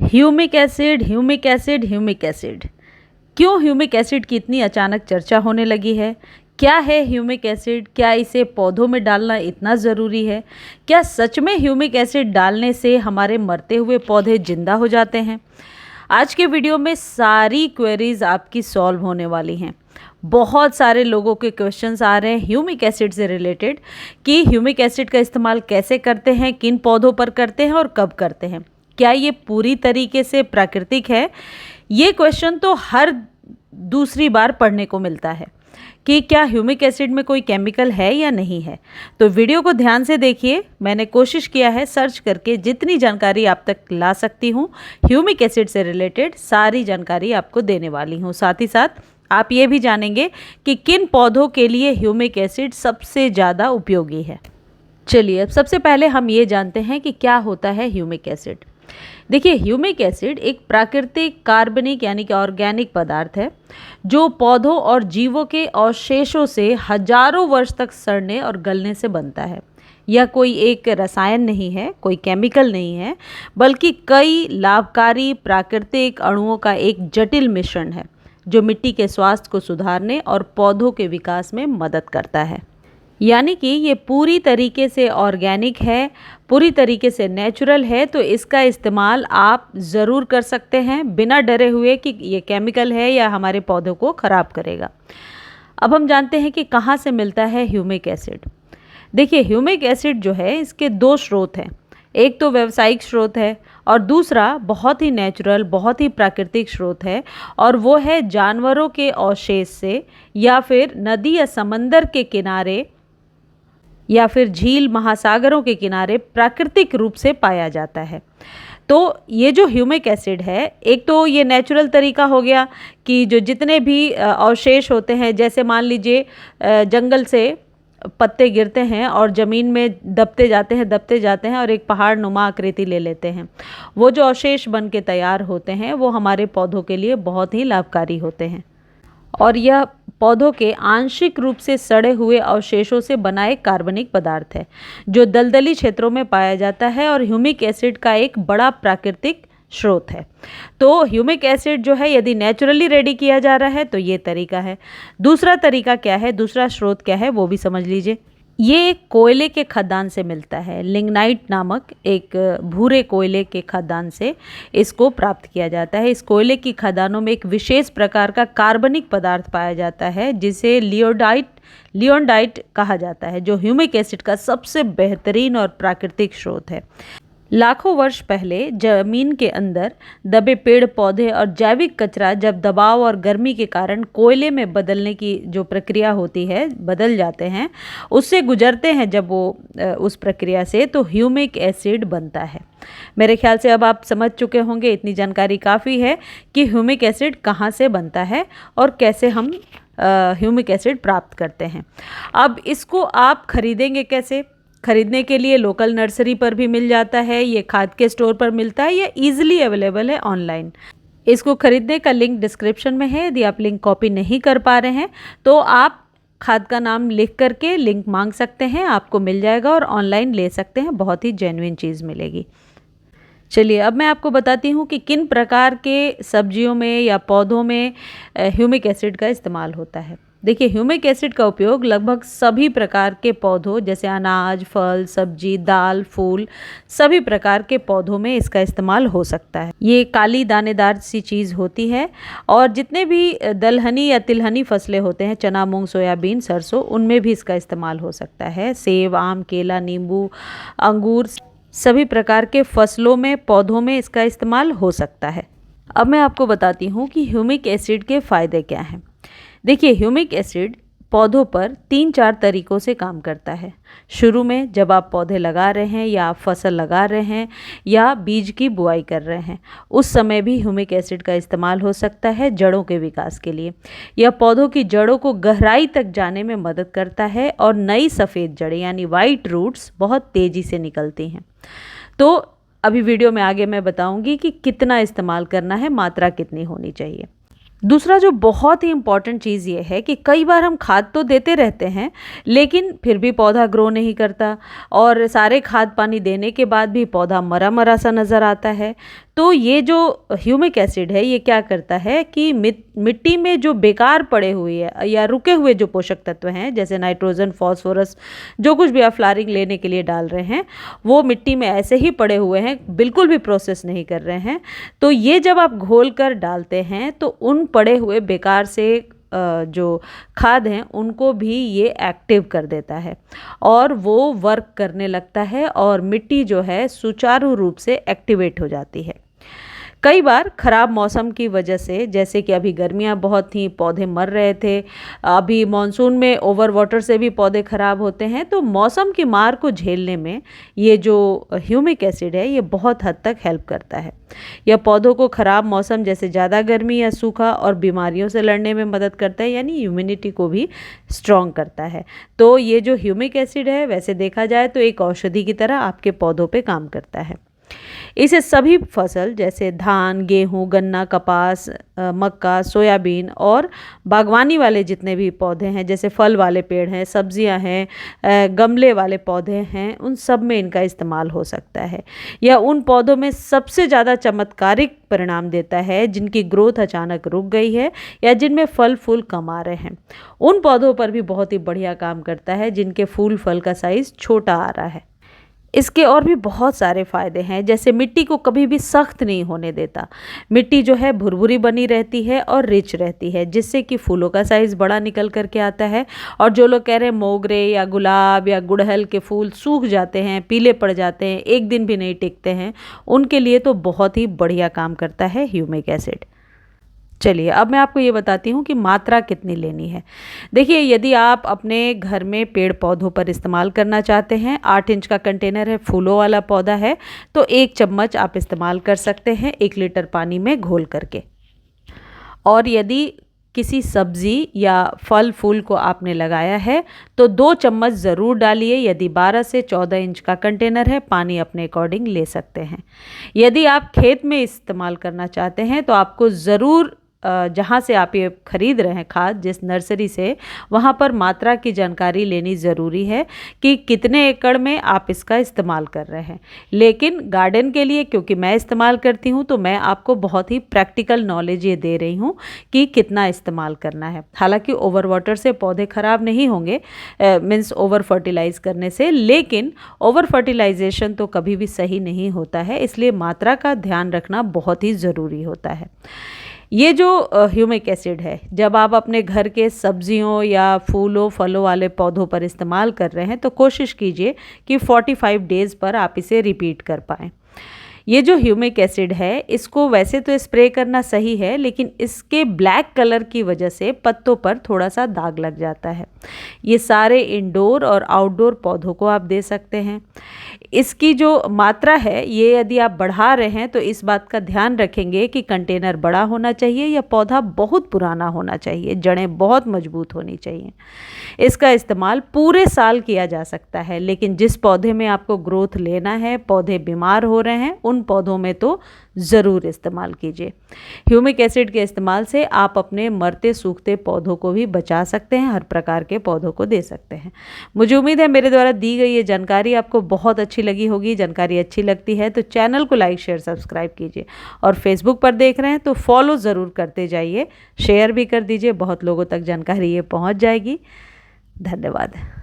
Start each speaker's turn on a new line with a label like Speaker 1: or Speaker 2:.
Speaker 1: Humic acid, humic acid, humic acid. क्यों humic acid की इतनी अचानक चर्चा होने लगी है? क्या है ह्यूमिक एसिड? क्या इसे पौधों में डालना इतना ज़रूरी है? क्या सच में ह्यूमिक एसिड डालने से हमारे मरते हुए पौधे जिंदा हो जाते हैं? आज के वीडियो में सारी क्वेरीज आपकी सॉल्व होने वाली हैं। बहुत सारे लोगों के क्वेश्चंस आ रहे हैं ह्यूमिक एसिड से रिलेटेड कि ह्यूमिक एसिड का इस्तेमाल कैसे करते हैं, किन पौधों पर करते हैं और कब करते हैं। क्या ये पूरी तरीके से प्राकृतिक है? ये क्वेश्चन तो हर दूसरी बार पढ़ने को मिलता है कि क्या ह्यूमिक एसिड में कोई केमिकल है या नहीं है। तो वीडियो को ध्यान से देखिए। मैंने कोशिश किया है सर्च करके जितनी जानकारी आप तक ला सकती हूँ ह्यूमिक एसिड से रिलेटेड सारी जानकारी आपको देने वाली हूँ। साथ ही साथ आप ये भी जानेंगे कि किन पौधों के लिए ह्यूमिक एसिड सबसे ज़्यादा उपयोगी है। चलिए अब सबसे पहले हम ये जानते हैं कि क्या होता है ह्यूमिक एसिड। देखिए, ह्यूमिक एसिड एक प्राकृतिक कार्बनिक यानी कि ऑर्गेनिक पदार्थ है जो पौधों और जीवों के अवशेषों से हजारों वर्ष तक सड़ने और गलने से बनता है। यह कोई एक रसायन नहीं है, कोई केमिकल नहीं है, बल्कि कई लाभकारी प्राकृतिक अणुओं का एक जटिल मिश्रण है जो मिट्टी के स्वास्थ्य को सुधारने और पौधों के विकास में मदद करता है। यानी कि ये पूरी तरीके से ऑर्गेनिक है, पूरी तरीके से नेचुरल है, तो इसका इस्तेमाल आप ज़रूर कर सकते हैं बिना डरे हुए कि ये केमिकल है या हमारे पौधों को ख़राब करेगा। अब हम जानते हैं कि कहाँ से मिलता है ह्यूमिक एसिड। देखिए, ह्यूमिक एसिड जो है इसके दो स्रोत हैं। एक तो व्यावसायिक स्रोत है और दूसरा बहुत ही नेचुरल, बहुत ही प्राकृतिक स्रोत है, और वो है जानवरों के अवशेष से या फिर नदी या समंदर के किनारे या फिर झील महासागरों के किनारे प्राकृतिक रूप से पाया जाता है। तो ये जो ह्यूमिक एसिड है, एक तो ये नेचुरल तरीका हो गया कि जो जितने भी अवशेष होते हैं, जैसे मान लीजिए जंगल से पत्ते गिरते हैं और ज़मीन में दबते जाते हैं और एक पहाड़ नुमा आकृति ले लेते हैं। वो जो अवशेष बन के तैयार होते हैं वो हमारे पौधों के लिए बहुत ही लाभकारी होते हैं, और यह पौधों के आंशिक रूप से सड़े हुए अवशेषों से बना एक कार्बनिक पदार्थ है जो दलदली क्षेत्रों में पाया जाता है और ह्यूमिक एसिड का एक बड़ा प्राकृतिक स्रोत है। तो ह्यूमिक एसिड जो है यदि नेचुरली रेडी किया जा रहा है तो ये तरीका है। दूसरा तरीका क्या है, दूसरा स्रोत क्या है, वो भी समझ लीजिए। ये एक कोयले के खदान से मिलता है। लिग्नाइट नामक एक भूरे कोयले के खदान से इसको प्राप्त किया जाता है। इस कोयले की खदानों में एक विशेष प्रकार का कार्बनिक पदार्थ पाया जाता है जिसे लियोनडाइट कहा जाता है, जो ह्यूमिक एसिड का सबसे बेहतरीन और प्राकृतिक स्रोत है। लाखों वर्ष पहले जमीन के अंदर दबे पेड़ पौधे और जैविक कचरा जब दबाव और गर्मी के कारण कोयले में बदलने की जो प्रक्रिया होती है, बदल जाते हैं, उससे गुजरते हैं जब वो उस प्रक्रिया से, तो ह्यूमिक एसिड बनता है। मेरे ख्याल से अब आप समझ चुके होंगे, इतनी जानकारी काफ़ी है कि ह्यूमिक एसिड कहाँ से बनता है और कैसे हम ह्यूमिक एसिड प्राप्त करते हैं। अब इसको आप खरीदेंगे कैसे? खरीदने के लिए लोकल नर्सरी पर भी मिल जाता है, ये खाद के स्टोर पर मिलता है, ये ईजिली अवेलेबल है ऑनलाइन। इसको खरीदने का लिंक डिस्क्रिप्शन में है। यदि आप लिंक कॉपी नहीं कर पा रहे हैं तो आप खाद का नाम लिख करके लिंक मांग सकते हैं, आपको मिल जाएगा और ऑनलाइन ले सकते हैं, बहुत ही जेन्युइन चीज़ मिलेगी। चलिए अब मैं आपको बताती हूँ कि किन प्रकार के सब्जियों में या पौधों में ह्यूमिक एसिड का इस्तेमाल होता है। देखिए, ह्यूमिक एसिड का उपयोग लगभग सभी प्रकार के पौधों जैसे अनाज, फल, सब्जी, दाल, फूल, सभी प्रकार के पौधों में इसका इस्तेमाल हो सकता है। ये काली दानेदार सी चीज़ होती है और जितने भी दलहनी या तिलहनी फसलें होते हैं, चना, मूंग, सोयाबीन, सरसों, उनमें भी इसका इस्तेमाल हो सकता है। सेब, आम, केला, नींबू, अंगूर, सभी प्रकार के फसलों में, पौधों में इसका इस्तेमाल हो सकता है। अब मैं आपको बताती हूँ कि ह्यूमिक एसिड के फ़ायदे क्या हैं। देखिए, ह्यूमिक एसिड पौधों पर 3-4 तरीक़ों से काम करता है। शुरू में जब आप पौधे लगा रहे हैं या आप फसल लगा रहे हैं या बीज की बुआई कर रहे हैं, उस समय भी ह्यूमिक एसिड का इस्तेमाल हो सकता है जड़ों के विकास के लिए। यह पौधों की जड़ों को गहराई तक जाने में मदद करता है और नई सफ़ेद जड़ें यानी वाइट रूट्स बहुत तेज़ी से निकलती हैं। तो अभी वीडियो में आगे मैं बताऊंगी कि कितना इस्तेमाल करना है, मात्रा कितनी होनी चाहिए। दूसरा जो बहुत ही इम्पॉर्टेंट चीज़ ये है कि कई बार हम खाद तो देते रहते हैं लेकिन फिर भी पौधा ग्रो नहीं करता और सारे खाद पानी देने के बाद भी पौधा मरा मरा सा नज़र आता है। तो ये जो ह्यूमिक एसिड है ये क्या करता है कि मिट्टी में जो बेकार पड़े हुए है या रुके हुए जो पोषक तत्व हैं, जैसे नाइट्रोजन, फॉस्फोरस, जो कुछ भी आप फ्लावरिंग लेने के लिए डाल रहे हैं, वो मिट्टी में ऐसे ही पड़े हुए हैं, बिल्कुल भी प्रोसेस नहीं कर रहे हैं। तो ये जब आप घोल कर डालते हैं तो उन पड़े हुए बेकार से जो खाद हैं उनको भी ये एक्टिव कर देता है और वो वर्क करने लगता है और मिट्टी जो है सुचारू रूप से एक्टिवेट हो जाती है। कई बार ख़राब मौसम की वजह से, जैसे कि अभी गर्मियाँ बहुत थी, पौधे मर रहे थे, अभी मानसून में ओवर वाटर से भी पौधे ख़राब होते हैं, तो मौसम की मार को झेलने में ये जो ह्यूमिक एसिड है ये बहुत हद तक हेल्प करता है। यह पौधों को ख़राब मौसम जैसे ज़्यादा गर्मी या सूखा और बीमारियों से लड़ने में मदद करता है, यानी इम्यूनिटी को भी स्ट्रॉन्ग करता है। तो ये जो ह्यूमिक एसिड है वैसे देखा जाए तो एक औषधि की तरह आपके पौधों पे काम करता है। इसे सभी फसल जैसे धान, गेहूँ, गन्ना, कपास, मक्का, सोयाबीन और बागवानी वाले जितने भी पौधे हैं, जैसे फल वाले पेड़ हैं, सब्जियां हैं, गमले वाले पौधे हैं, उन सब में इनका इस्तेमाल हो सकता है। यह उन पौधों में सबसे ज़्यादा चमत्कारिक परिणाम देता है जिनकी ग्रोथ अचानक रुक गई है या जिनमें फल फूल कम आ रहे हैं। उन पौधों पर भी बहुत ही बढ़िया काम करता है जिनके फूल फल का साइज़ छोटा आ रहा है। इसके और भी बहुत सारे फ़ायदे हैं, जैसे मिट्टी को कभी भी सख्त नहीं होने देता। मिट्टी जो है भुरभुरी बनी रहती है और रिच रहती है, जिससे कि फूलों का साइज़ बड़ा निकल करके आता है। और जो लोग कह रहे हैं मोगरे या गुलाब या गुड़हल के फूल सूख जाते हैं, पीले पड़ जाते हैं, एक दिन भी नहीं टिकते हैं, उनके लिए तो बहुत ही बढ़िया काम करता है ह्यूमिक एसिड। चलिए अब मैं आपको ये बताती हूँ कि मात्रा कितनी लेनी है। देखिए, यदि आप अपने घर में पेड़ पौधों पर इस्तेमाल करना चाहते हैं, 8 इंच का कंटेनर है, फूलों वाला पौधा है, तो 1 चम्मच आप इस्तेमाल कर सकते हैं 1 लीटर पानी में घोल करके। और यदि किसी सब्ज़ी या फल फूल को आपने लगाया है तो 2 चम्मच ज़रूर डालिए। यदि 12 से 14 इंच का कंटेनर है, पानी अपने अकॉर्डिंग ले सकते हैं। यदि आप खेत में इस्तेमाल करना चाहते हैं तो आपको ज़रूर जहाँ से आप ये खरीद रहे हैं खाद, जिस नर्सरी से, वहाँ पर मात्रा की जानकारी लेनी ज़रूरी है कि कितने एकड़ में आप इसका इस्तेमाल कर रहे हैं। लेकिन गार्डन के लिए, क्योंकि मैं इस्तेमाल करती हूँ, तो मैं आपको बहुत ही प्रैक्टिकल नॉलेज ये दे रही हूँ कि कितना इस्तेमाल करना है। हालांकि ओवर वाटर से पौधे ख़राब नहीं होंगे, मीन्स ओवर फर्टिलाइज़ करने से, लेकिन ओवर फर्टिलाइजेशन तो कभी भी सही नहीं होता है, इसलिए मात्रा का ध्यान रखना बहुत ही ज़रूरी होता है। ये जो ह्यूमिक एसिड है, जब आप अपने घर के सब्जियों या फूलों फलों वाले पौधों पर इस्तेमाल कर रहे हैं तो कोशिश कीजिए कि 45 डेज़ पर आप इसे रिपीट कर पाएँ। ये जो ह्यूमिक एसिड है, इसको वैसे तो स्प्रे करना सही है, लेकिन इसके ब्लैक कलर की वजह से पत्तों पर थोड़ा सा दाग लग जाता है। ये सारे इंडोर और आउटडोर पौधों को आप दे सकते हैं। इसकी जो मात्रा है, ये यदि आप बढ़ा रहे हैं तो इस बात का ध्यान रखेंगे कि कंटेनर बड़ा होना चाहिए या पौधा बहुत पुराना होना चाहिए, जड़ें बहुत मजबूत होनी चाहिए। इसका इस्तेमाल पूरे साल किया जा सकता है, लेकिन जिस पौधे में आपको ग्रोथ लेना है, पौधे बीमार हो रहे हैं, उन पौधों में तो ज़रूर इस्तेमाल कीजिए। ह्यूमिक एसिड के इस्तेमाल से आप अपने मरते सूखते पौधों को भी बचा सकते हैं, हर प्रकार के पौधों को दे सकते हैं। मुझे उम्मीद है मेरे द्वारा दी गई ये जानकारी आपको बहुत अच्छी लगी होगी। जानकारी अच्छी लगती है तो चैनल को लाइक, शेयर, सब्सक्राइब कीजिए, और फेसबुक पर देख रहे हैं तो फॉलो ज़रूर करते जाइए, शेयर भी कर दीजिए, बहुत लोगों तक जानकारी ये पहुँच जाएगी। धन्यवाद।